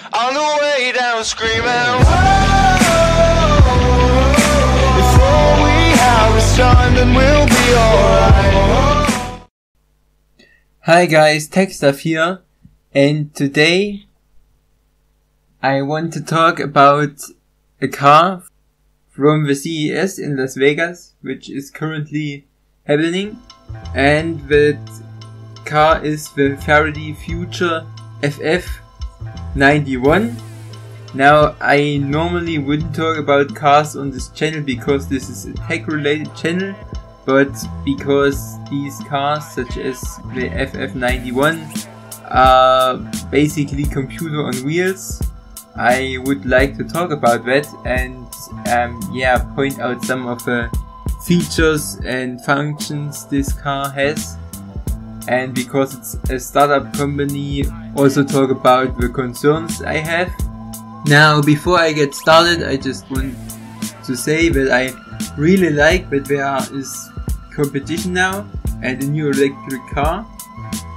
On the way down screaming, whoa, before we have a son, then we'll be alright. Hi guys, TechStuff here, and today I want to talk about a car from the CES in Las Vegas, which is currently happening, and that car is the Farady Future FF91. Now, I normally wouldn't talk about cars on this channel because this is a tech related channel, but because these cars such as the FF91 are basically computer on wheels, I would like to talk about that and point out some of the features and functions this car has. And because it's a startup company, also talk about the concerns I have. Now, before I get started, I just want to say that I really like that there is competition now and a new electric car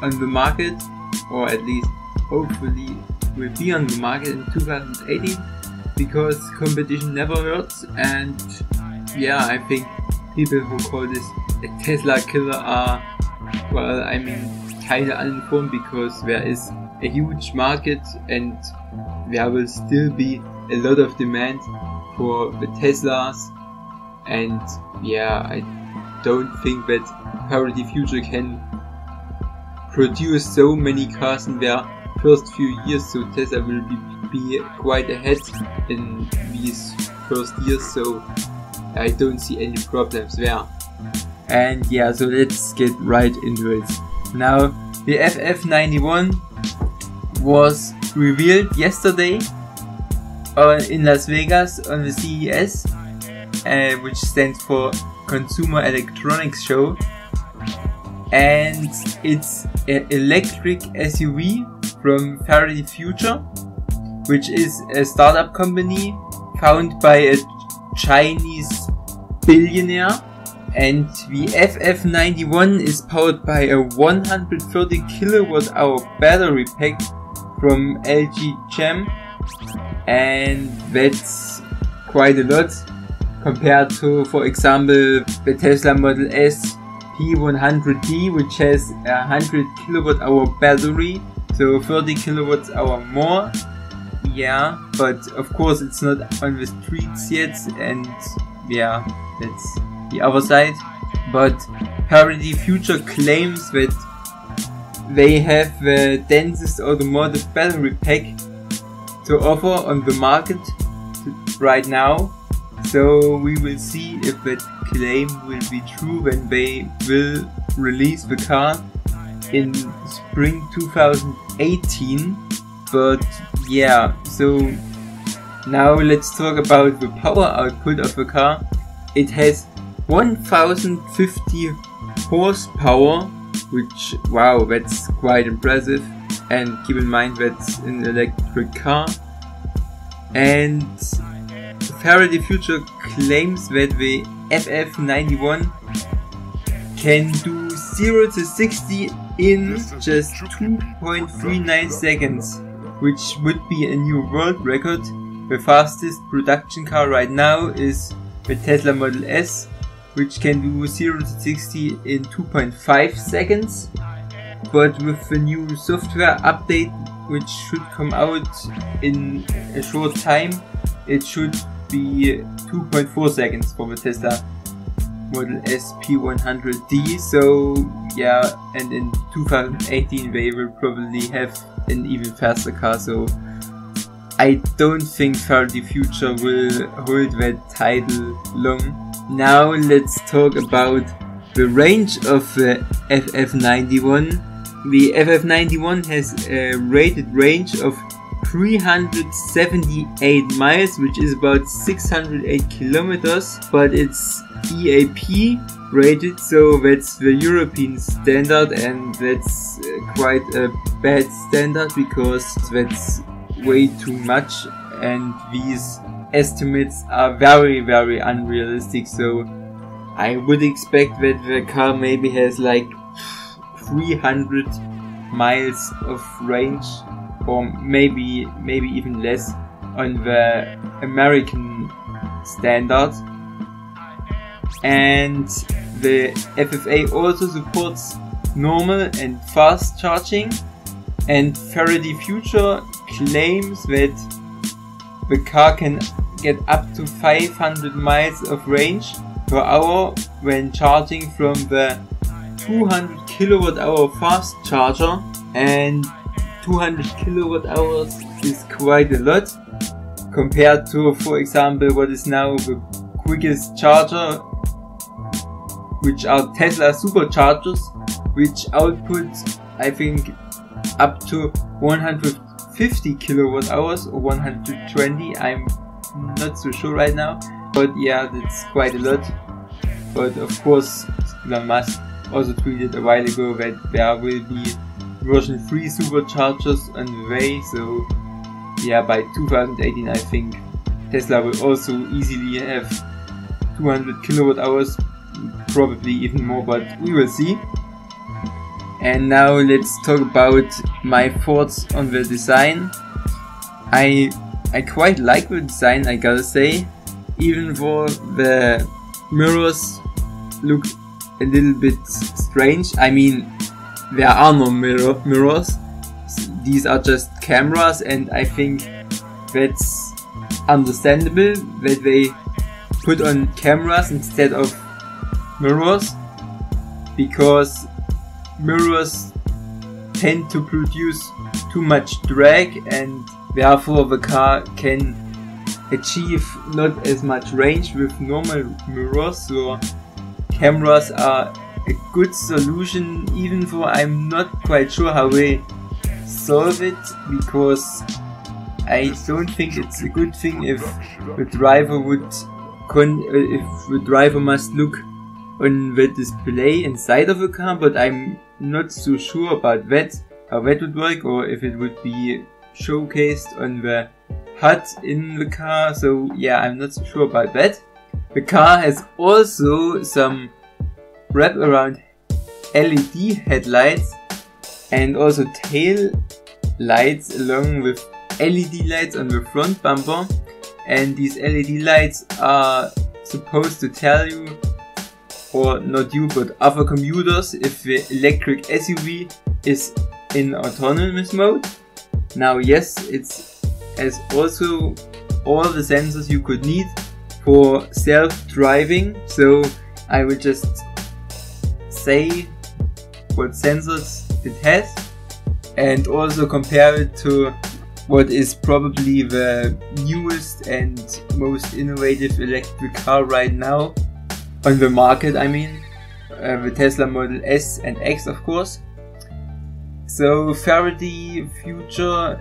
on the market, or at least hopefully will be on the market in 2018, because competition never hurts. And yeah, I think people who call this a Tesla killer are, well, I mean, kinda uninformed, because there is a huge market and there will still be a lot of demand for the Teslas. And yeah, I don't think that Farady Future can produce so many cars in their first few years, so Tesla will be quite ahead in these first years, so I don't see any problems there. And yeah, so let's get right into it. Now, the FF91 was revealed yesterday in Las Vegas on the CES, which stands for Consumer Electronics Show, and it's an electric SUV from Farady Future, which is a startup company founded by a Chinese billionaire. And the FF91 is powered by a 130 kWh battery pack from LG Chem, and that's quite a lot compared to, for example, the Tesla Model S P100D, which has a 100 kWh battery, so 30 kWh more. Yeah, but of course it's not on the streets yet, and yeah, that's the other side. But Farady Future claims that they have the densest automotive battery pack to offer on the market right now, so we will see if that claim will be true when they will release the car in spring 2018. But yeah, so now let's talk about the power output of the car. It has 1050 horsepower, which, wow, that's quite impressive, and keep in mind that's an electric car. And Farady Future claims that the FF91 can do 0 to 60 in just 2.39 seconds, which would be a new world record. The fastest production car right now is the Tesla Model S, which can do 0 to 60 in 2.5 seconds. But with the new software update, which should come out in a short time, it should be 2.4 seconds for the Tesla Model S P100D. So yeah, and in 2018 they will probably have an even faster car, so I don't think Farady Future will hold that title long. Now let's talk about the range of the FF91. The FF91 has a rated range of 378 miles, which is about 608 kilometers, but it's EAP rated, so that's the European standard, and that's quite a bad standard because that's way too much, and these estimates are very, very unrealistic. So I would expect that the car maybe has like 300 miles of range, or maybe even less on the American standard. And the FFA also supports normal and fast charging, and Farady Future claims that the car can get up to 500 miles of range per hour when charging from the 200 kilowatt hour fast charger, and 200 kilowatt hours is quite a lot compared to, for example, what is now the quickest charger, which are Tesla superchargers, which output I think up to 150 kilowatt hours or 120, I'm not so sure right now, but yeah, that's quite a lot. But of course, Elon Musk also tweeted a while ago that there will be version 3 superchargers on the way, so yeah, by 2018 I think Tesla will also easily have 200 kilowatt hours, probably even more, but we will see. And now let's talk about my thoughts on the design. I quite like the design, I gotta say, even though the mirrors look a little bit strange. I mean, there are no mirrors, these are just cameras, and I think that's understandable that they put on cameras instead of mirrors, because mirrors tend to produce too much drag, and therefore the car can achieve not as much range with normal mirrors. So cameras are a good solution, even though I'm not quite sure how they solve it, because I don't think it's a good thing if the driver must look on the display inside of the car, but I'm not so sure about that, how that would work, or if it would be showcased on the HUD in the car. So yeah, I'm not so sure about that. The car has also some wraparound LED headlights and also tail lights along with LED lights on the front bumper, and these LED lights are supposed to tell you, or not you but other commuters, if the electric SUV is in autonomous mode. Now yes, it has also all the sensors you could need for self-driving, so I will just say what sensors it has and also compare it to what is probably the newest and most innovative electric car right now on the market. I mean, the Tesla Model S and X, of course. So Farady Future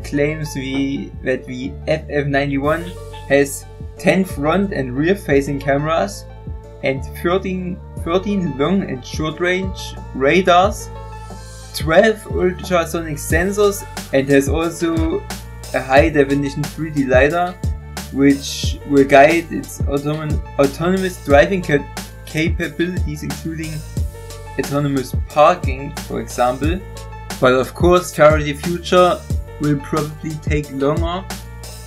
claims that the FF91 has 10 front and rear facing cameras and 13 long and short range radars, 12 ultrasonic sensors, and has also a high definition 3D LiDAR, which will guide its autonomous driving capabilities, including autonomous parking, for example. But of course, Farady Future will probably take longer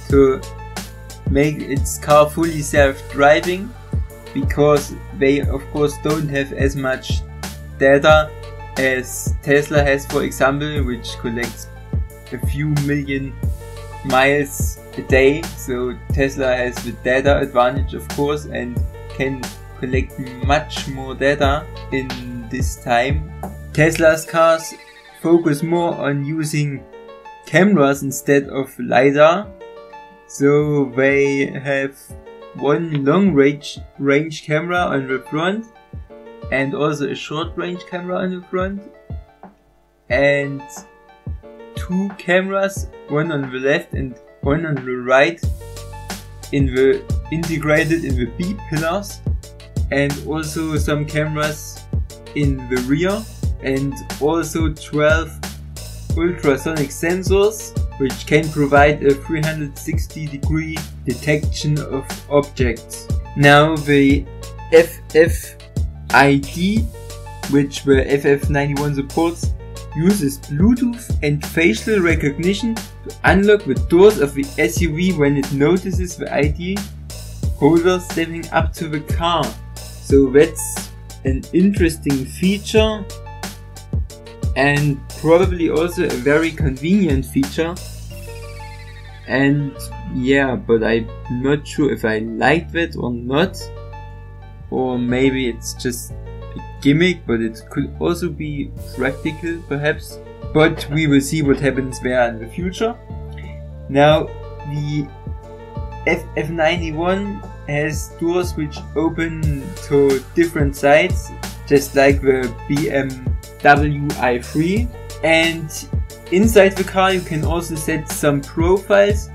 to make its car fully self-driving, because they of course don't have as much data as Tesla has, for example, which collects a few million miles a day. So Tesla has the data advantage, of course, and can collect much more data in this time. Tesla's cars focus more on using cameras instead of LiDAR, so they have one long range camera on the front and also a short range camera on the front, and two cameras, one on the left and one on the right, integrated in the B pillars, and also some cameras in the rear, and also 12 ultrasonic sensors, which can provide a 360-degree detection of objects. Now the FFID, which the FF91 supports, uses Bluetooth and facial recognition to unlock the doors of the SUV when it notices the ID holder stepping up to the car. So that's an interesting feature and probably also a very convenient feature. And yeah, but I'm not sure if I like that or not, or maybe it's just a gimmick, but it could also be practical perhaps. But we will see what happens there in the future. Now the FF91 has doors which open to different sides, just like the BMW i3, and inside the car you can also set some profiles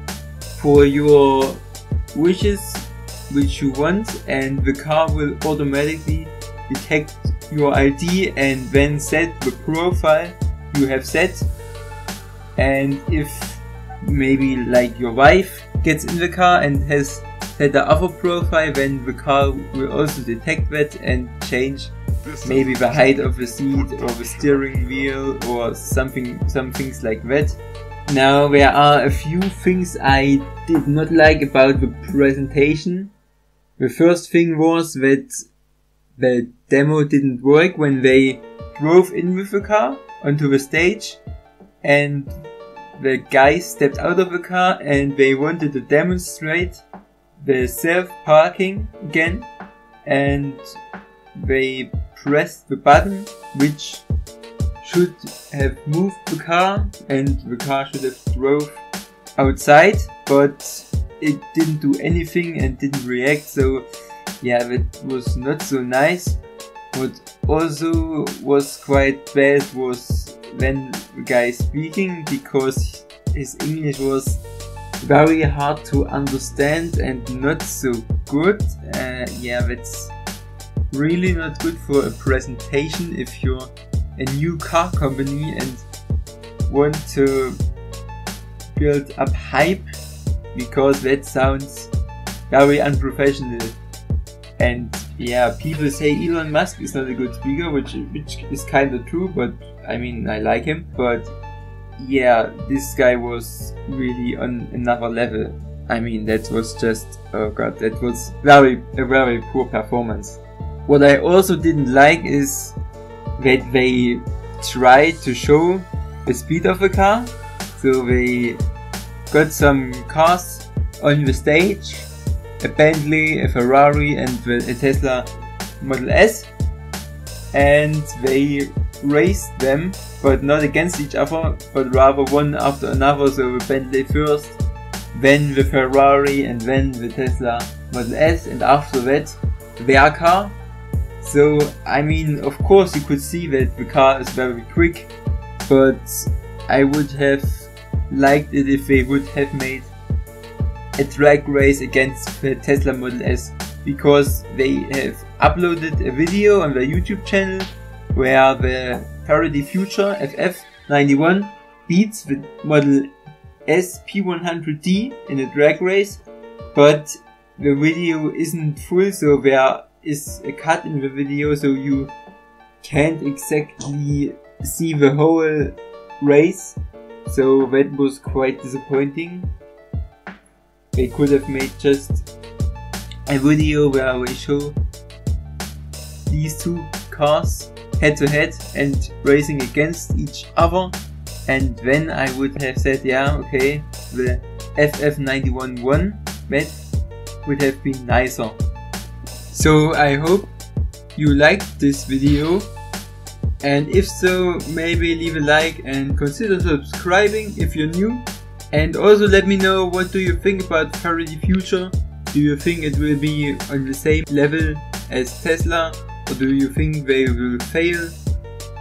for your wishes which you want, and the car will automatically detect your ID and then set the profile you have set. And if maybe like your wife gets in the car and has set the other profile, then the car will also detect that and change maybe the height of the seat or the steering wheel or some things like that. Now there are a few things I did not like about the presentation. The first thing was that the demo didn't work when they drove in with the car onto the stage, and the guys stepped out of the car and they wanted to demonstrate the self-parking again, and they pressed the button which should have moved the car and the car should have drove outside, but it didn't do anything and didn't react. So yeah, that was not so nice. What also was quite bad was when the guy speaking, because his English was very hard to understand and not so good. Yeah, that's really not good for a presentation if you're a new car company and want to build up hype, because that sounds very unprofessional. And yeah, people say Elon Musk is not a good speaker, which is kind of true, but I mean, I like him. But yeah, this guy was really on another level. I mean, that was just, oh god, that was a very poor performance. What I also didn't like is that they tried to show the speed of the car. So they got some cars on the stage, a Bentley, a Ferrari and a Tesla Model S, and they raced them, but not against each other, but rather one after another. So the Bentley first, then the Ferrari, and then the Tesla Model S, and after that their car. So I mean, of course you could see that the car is very quick, but I would have liked it if they would have made a drag race against the Tesla Model S, because they have uploaded a video on their YouTube channel where the Farady Future FF91 beats the Model S P100D in a drag race, but the video isn't full, so there is a cut in the video, so you can't exactly see the whole race. So that was quite disappointing. They could have made just a video where we show these two cars head to head and racing against each other, and then I would have said, yeah, okay, the FF91 that would have been nicer. So I hope you liked this video, and if so, maybe leave a like and consider subscribing if you're new. And also let me know, what do you think about Farady Future? Do you think it will be on the same level as Tesla, or do you think they will fail,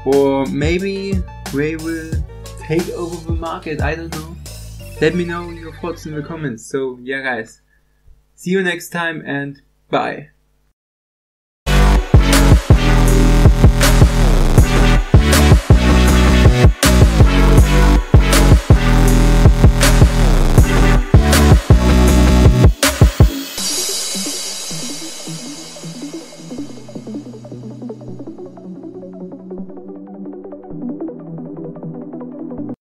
or maybe they will take over the market? I don't know. Let me know your thoughts in the comments. So yeah guys, see you next time and bye.